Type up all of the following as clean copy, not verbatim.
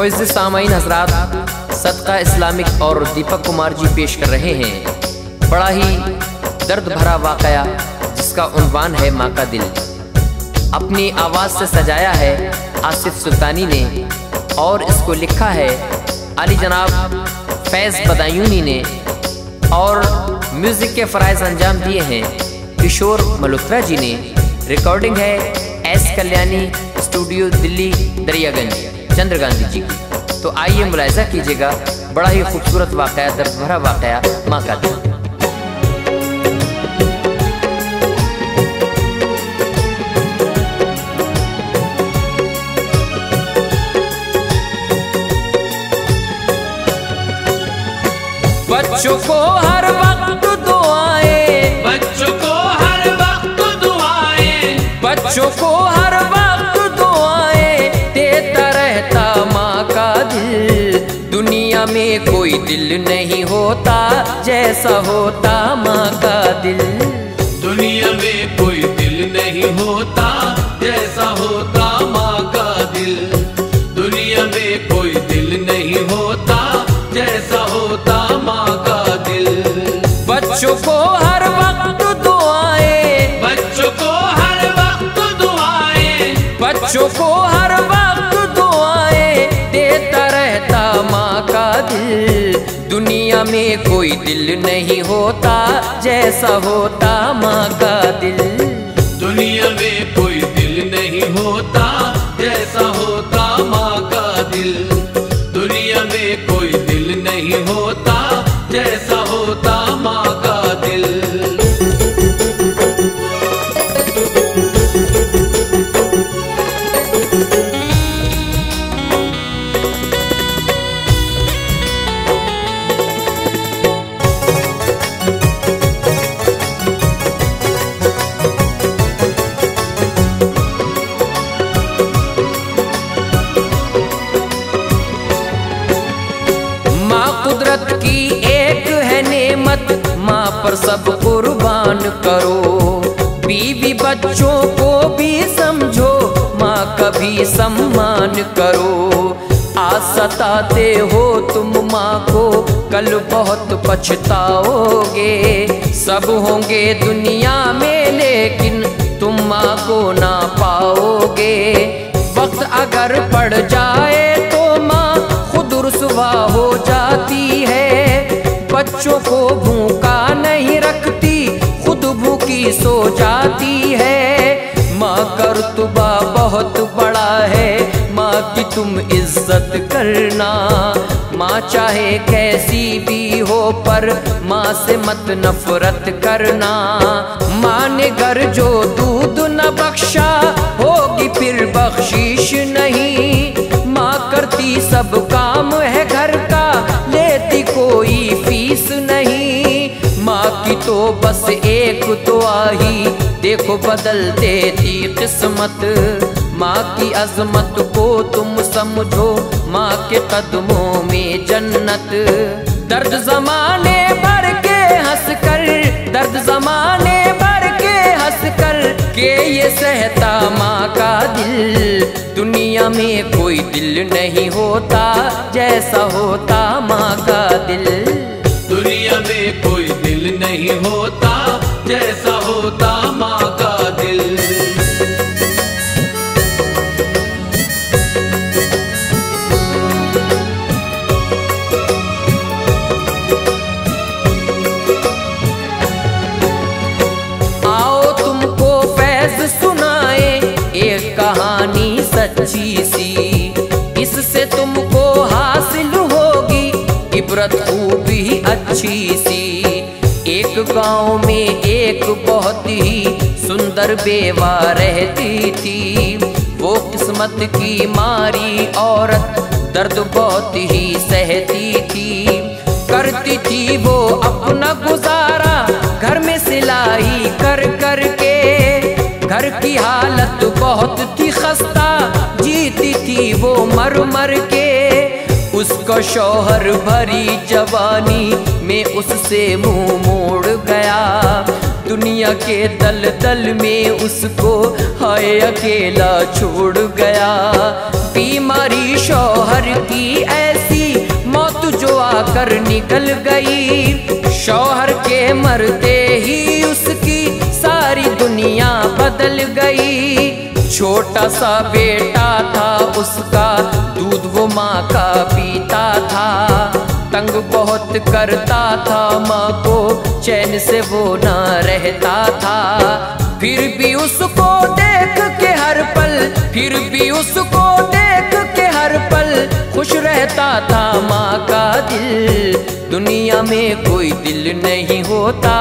मोइज़ सामाईन हज़रात, सदका इस्लामिक और दीपक कुमार जी पेश कर रहे हैं बड़ा ही दर्द भरा वाक़या जिसका उन्वान है माँ का दिल। अपनी आवाज़ से सजाया है आसिफ सुल्तानी ने और इसको लिखा है अली जनाब फैज़ बदायूनी ने और म्यूज़िक के फ़राइज़ अंजाम दिए हैं किशोर मल्होत्रा जी ने। रिकॉर्डिंग है एस कल्याणी स्टूडियो दिल्ली दरियागंज चंद्र गांधी जी की। तो आइए मुलाहिज़ा कीजिएगा बड़ा ही खूबसूरत वाक़या, दर्द भरा वाक़या माँ का दिल। बच्चों को हर वक्त दुआएं, बच्चों को हर वक्त दुआएं, बच्चों को हर वक्त दुआएं देता रहता माँ का दिल। दुनिया में कोई दिल नहीं होता जैसा होता माँ का दिल। दुनिया में कोई दिल नहीं होता जैसा होता माँ का दिल। दुनिया में कोई दिल नहीं होता जैसा होता माँ का दिल। बच्चों को हर वक्त दुआएं, बच्चों को हर वक्त दुआएं, बच्चों को हर वक्त दुआएं देता रहता माँ का दिल। दुनिया में कोई दिल नहीं होता जैसा होता माँ का दिल। दुनिया में कोई दिल नहीं होता जैसा होता माँ का दिल। दुनिया में कोई दिल नहीं होता जैसा होता माँ का दिल। कुदरत की एक है नेमत, माँ पर सब कुर्बान करो। बीवी बच्चों को भी समझो, माँ का भी सम्मान करो। आज सताते हो तुम माँ को, कल बहुत पछताओगे। सब होंगे दुनिया में लेकिन तुम माँ को ना पाओगे। वक्त अगर पड़ जाए तो माँ खुद रुसवा हो जाती है। बच्चों को भूखा नहीं रखती, खुद भूखी सो जाती है। माँ का रुतबा बहुत बड़ा है, माँ की तुम इज्जत करना। माँ चाहे कैसी भी हो पर माँ से मत नफरत करना। माँ ने घर जो दूध न बख्शा, होगी फिर बख्शीश नहीं। माँ करती सब काम है घर का, लेती कोई फीस नहीं। माँ की तो बस एक दुआ ही देखो बदल देती किस्मत। माँ की अजमत को तुम समझो, माँ के कदमों में जन्नत। दर्द ज़माने भर के हंस कर, दर्द ज़माने भर के हंस कर के ये सहता माँ का दिल। दुनिया में कोई दिल नहीं होता जैसा होता माँ का दिल। दुनिया में कोई दिल नहीं होता जैसा होता माँ का दिल। आओ तुमको फैज़ सुनाए एक कहानी सच्ची सी, इससे तुमको हासिल होगी इबरत खूब ही अच्छी सी। एक गांव में एक बहुत ही सुंदर बेवा रहती थी। वो किस्मत की मारी औरत दर्द बहुत ही सहती थी। करती थी वो अपना गुजारा घर में सिलाई कर कर के। घर की हालत बहुत थी खस्ता, जीती थी वो मर मर के। उसका शौहर भरी जवानी में उससे मुंह मोड़ गया। दुनिया के दलदल में उसको हाय अकेला छोड़ गया। बीमारी शौहर की ऐसी मौत जो आकर निकल गई। शौहर के मरते ही उसकी सारी दुनिया बदल गई। छोटा सा बेटा था उसका, दूध वो माँ का पीता था। तंग बहुत करता था माँ को, चैन से वो ना रहता था। फिर भी उसको देख के हर पल, फिर भी उसको देख के हर पल खुश रहता था माँ का दिल। दुनिया में कोई दिल नहीं होता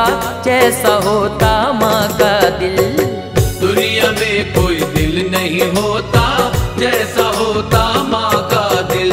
जैसा होता माँ का दिल। दुनिया में कोई दिल नहीं होता जैसा होता माँ का दिल।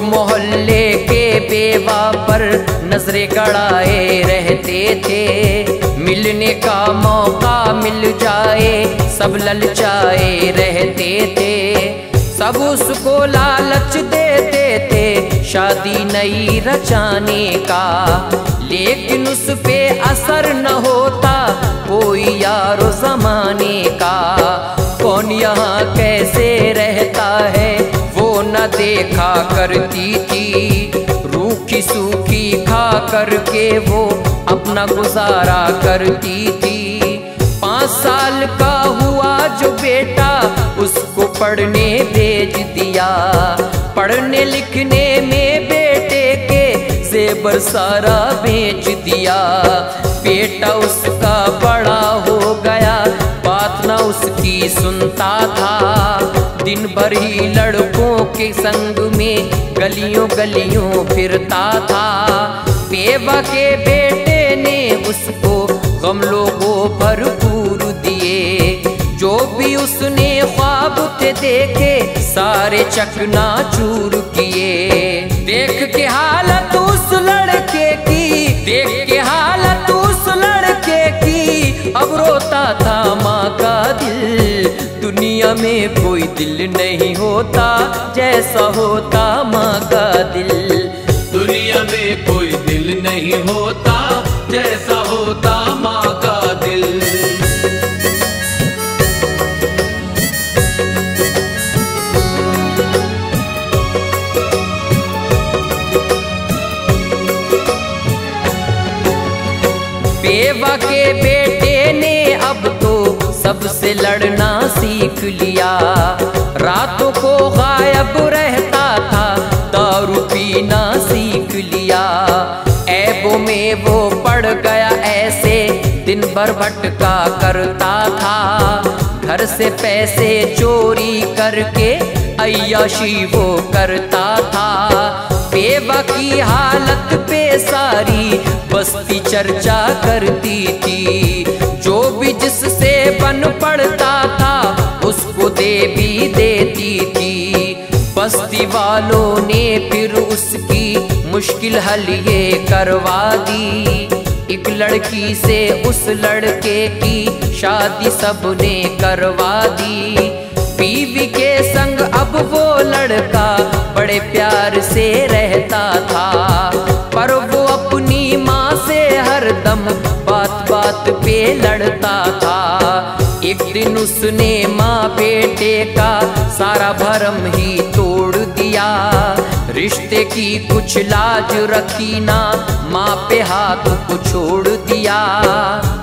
मोहल्ले के बेवा पर नजरें गड़ाए रहते थे। मिलने का मौका मिल जाए सब ललचाए रहते थे। सब उसको लालच देते थे शादी नई रचाने का, लेकिन उस पे असर न होता कोई यारो जमाने का। कौन यहाँ कैसे रहता है वो न देखा करती थी। रूखी सूखी खा करके वो अपना गुजारा करती थी। 5 साल का हुआ जो बेटा उसको पढ़ने भेज दिया। पढ़ने लिखने में बेटे के जेवर सारा बेच दिया। बेटा उसका बड़ा हो गया, बात ना उसकी सुनता था। दिन भर ही लड़कों के संग में गलियों गलियों फिरता था। बेवा के बेटे ने उसको गमलों को भरपूर दिए। जो भी उसने ख्वाब थे देखे सारे चकनाचूर किए। देख के हालत उस लड़के की, देख के हालत उस लड़के की, अब रोता था माँ का दिल। दुनिया में कोई दिल नहीं होता जैसा होता माँ का दिल। दुनिया में कोई दिल नहीं होता जैसा होता माँ का दिल। बेवा के बेटे ने अब तो सबसे लड़ना सीख लिया। रातों को गायब रहता था, दारू पीना सीख लिया। ऐबों में वो पड़ गया ऐसे, दिन भर भटका करता था। घर से पैसे चोरी करके अय्याशी वो करता था। बेवा की हालत पे सारी बस्ती चर्चा करती थी। जो भी जिससे बन पड़ता था उसको दे भी देती थी। बस्ती वालों ने फिर उसकी मुश्किल हल ये करवा दी। एक लड़की से उस लड़के की शादी सबने करवा दी। बीवी के संग अब वो लड़का बड़े प्यार से रहता था। पर वो अपनी माँ से हरदम बात बात पे लड़ता था। एक दिन उसने माँ बेटे का सारा भरम ही तोड़ दिया। रिश्ते की कुछ लाज रखी ना, माँ पे हाथ को छोड़ दिया।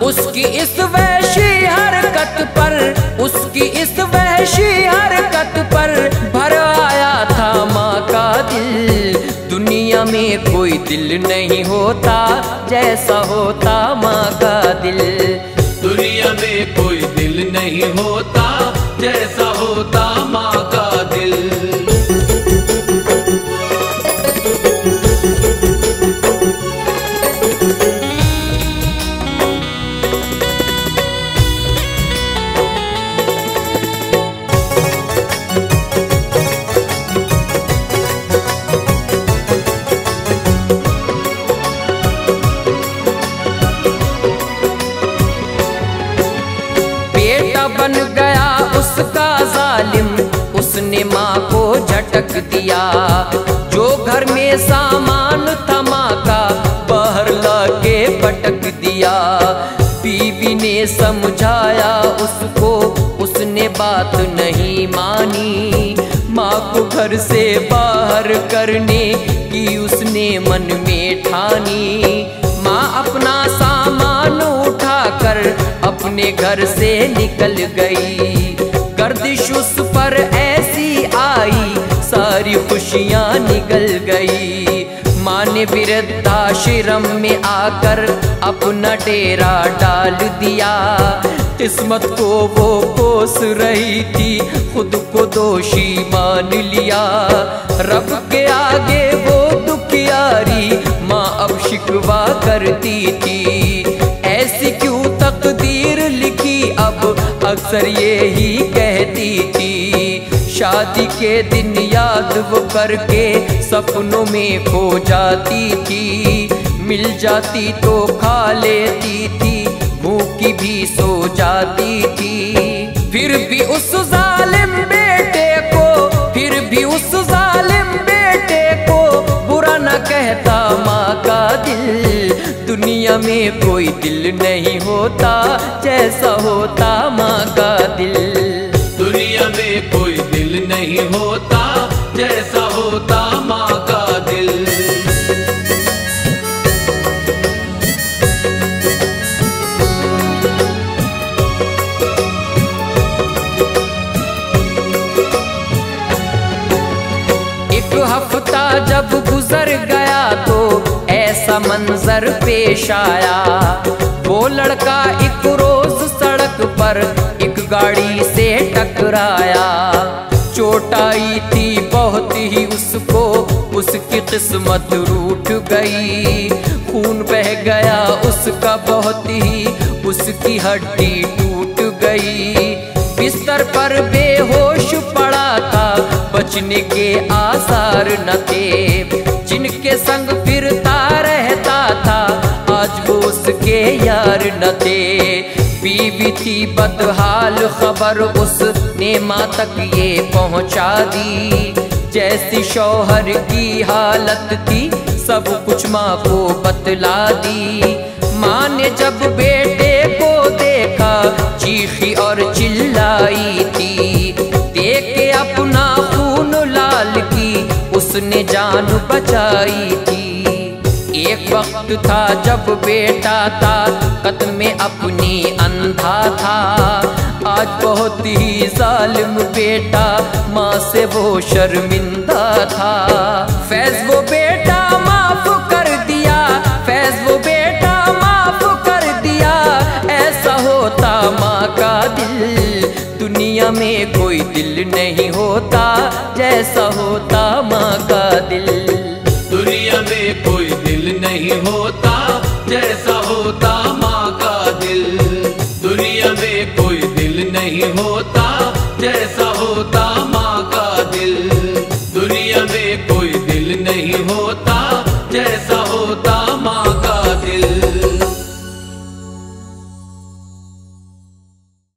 उसकी इस वैशी हरकत पर, उसकी इस वैशी हरकत पर भर आया था माँ का दिल। दुनिया में कोई दिल नहीं होता जैसा होता माँ का दिल। दुनिया में कोई दिल नहीं होता जैसा होता माँ का दिल। झटक दिया। जो घर में सामान था माँ का बाहर लाके पटक दिया। बीवी ने समझाया उसको, उसने बात नहीं मानी। माँ को घर से बाहर करने की उसने मन में ठानी। माँ अपना सामान उठाकर अपने घर से निकल गई। गर्दिश उस पर ऐसी आई सारी खुशियाँ निकल गई। माँ ने वृद्धाश्रम में आकर अपना डेरा डाल दिया। किस्मत को वो कोस रही थी, खुद को दोषी मान लिया। रब के आगे वो दुखियारी माँ अब शिकवा करती थी। ऐसी क्यों तकदीर लिखी अब अक्सर ये ही कहती थी। शादी के दिन याद वो करके सपनों में खो जाती थी। मिल जाती तो खा लेती थी, भूखी भी सो जाती थी। फिर भी उस जालिम बेटे को, फिर भी उस जालिम बेटे को बुरा न कहता माँ का दिल। दुनिया में कोई दिल नहीं होता जैसा होता माँ का दिल। दुनिया में कोई दिल नहीं होता जैसा होता माँ का दिल। एक हफ्ता जब गुजर गया तो ऐसा मंजर पेश आया। वो लड़का एक रोज सड़क पर एक गाड़ी से टकराया। चोट आई थी बहुत ही उसको, उसकी किस्मत रूठ गई। खून बह गया उसका बहुत ही, उसकी हड्डी टूट गई। बिस्तर पर बेहोश पड़ा था, बचने के आसार न थे। जिनके संग फिरता रहता था आज वो उसके यार न थे। बीवी थी बदहाल, खबर उसने माँ तक ये पहुँचा दी। जैसी शौहर की हालत थी सब कुछ माँ को बतला दी। माँ ने जब बेटे को देखा चीखी और चिल्लाई थी। देख के अपना खून लाल की उसने जान बचाई थी। एक वक्त था जब बेटा ताकत में अपनी अंधा था। आज बहुत ही जालिम बेटा माँ से वो शर्मिंदा था। फैज वो बेटा माफ कर दिया, फैज वो बेटा माफ कर दिया। ऐसा होता माँ का दिल। दुनिया में कोई दिल नहीं होता जैसा होता माँ का दिल। दुनिया में कोई दिल नहीं होता जैसा होता माँ का दिल। दुनिया में कोई दिल नहीं होता